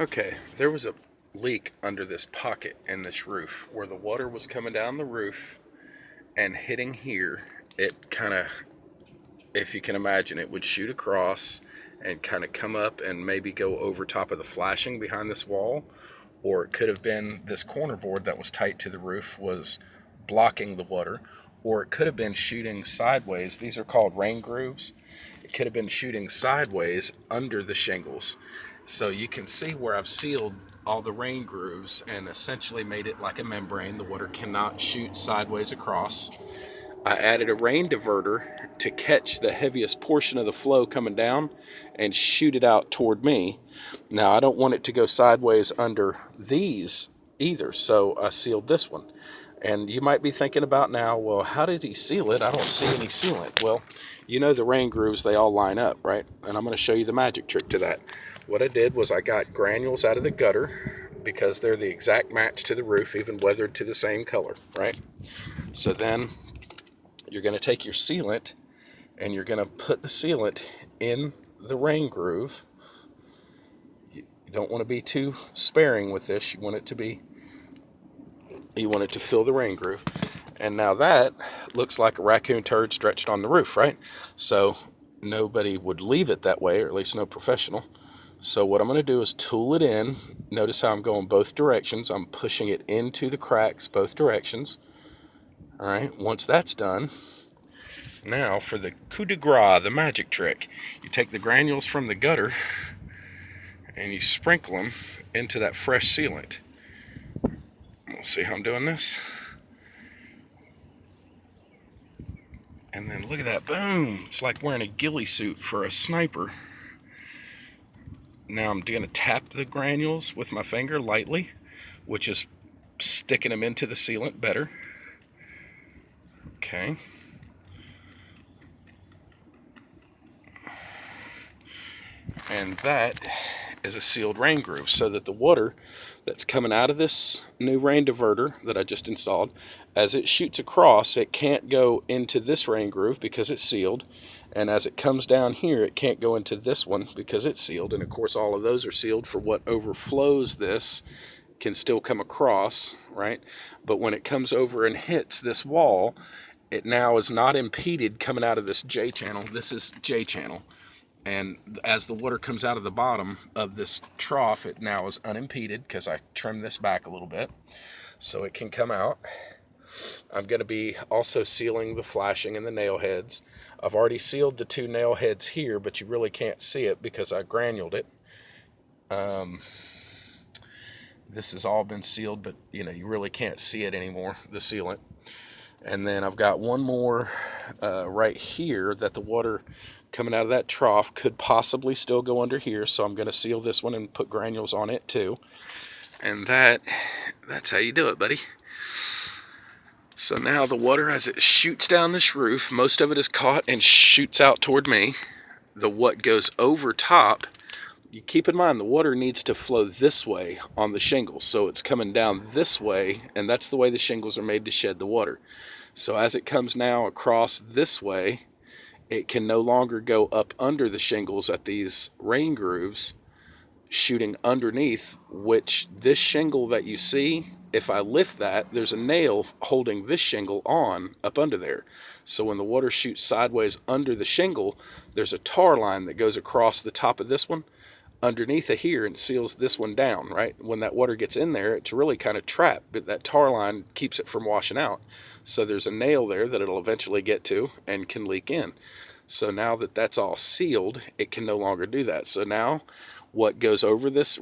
Okay, there was a leak under this pocket in this roof where the water was coming down the roof and hitting here. It kind of, if you can imagine, it would shoot across and kind of come up and maybe go over top of the flashing behind this wall, or it could have been this corner board that was tight to the roof was blocking the water, or it could have been shooting sideways. These are called rain grooves. It could have been shooting sideways under the shingles. So you can see where I've sealed all the rain grooves and essentially made it like a membrane. The water cannot shoot sideways across. I added a rain diverter to catch the heaviest portion of the flow coming down and shoot it out toward me. Now I don't want it to go sideways under these either, so I sealed this one. And you might be thinking about now, well, how did he seal it? I don't see any sealant. Well, you know the rain grooves, they all line up, right? And I'm going to show you the magic trick to that. What I did was I got granules out of the gutter because they're the exact match to the roof, even weathered to the same color, right? So then you're going to take your sealant and you're going to put the sealant in the rain groove. You don't want to be too sparing with this. You want it to fill the rain groove. And now that looks like a raccoon turd stretched on the roof, right? So nobody would leave it that way, or at least no professional. So what I'm going to do is tool it in. Notice how I'm going both directions. I'm pushing it into the cracks both directions. All right, once that's done, now for the coup de grace, the magic trick. You take the granules from the gutter and you sprinkle them into that fresh sealant. We'll see how I'm doing this. And then look at that, boom! It's like wearing a ghillie suit for a sniper. Now I'm going to tap the granules with my finger lightly, which is sticking them into the sealant better. Okay. And that is a sealed rain groove, so that the water that's coming out of this new rain diverter that I just installed, as it shoots across, it can't go into this rain groove because it's sealed. And as it comes down here, it can't go into this one because it's sealed. And of course, all of those are sealed for what overflows this can still come across, right? But when it comes over and hits this wall, it now is not impeded coming out of this J channel. This is J channel. And as the water comes out of the bottom of this trough, it now is unimpeded because I trimmed this back a little bit so it can come out. I'm going to be also sealing the flashing and the nail heads. I've already sealed the two nail heads here, but you really can't see it because I granuled it. This has all been sealed, but you really can't see it anymore, the sealant. And then I've got one more right here that the water coming out of that trough could possibly still go under here, so I'm going to seal this one and put granules on it too. And that's how you do it, buddy. So now the water, as it shoots down this roof, most of it is caught and shoots out toward me. What goes over top, you keep in mind the water needs to flow this way on the shingles, so it's coming down this way, and that's the way the shingles are made to shed the water. So as it comes now across this way, it can no longer go up under the shingles at these rain grooves, shooting underneath, which this shingle that you see, if I lift that, there's a nail holding this shingle on up under there. So when the water shoots sideways under the shingle, there's a tar line that goes across the top of this one underneath it here and seals this one down, right? When that water gets in there, it's really kind of trapped, but that tar line keeps it from washing out. So there's a nail there that it'll eventually get to and can leak in. So now that that's all sealed, it can no longer do that. So now what goes over this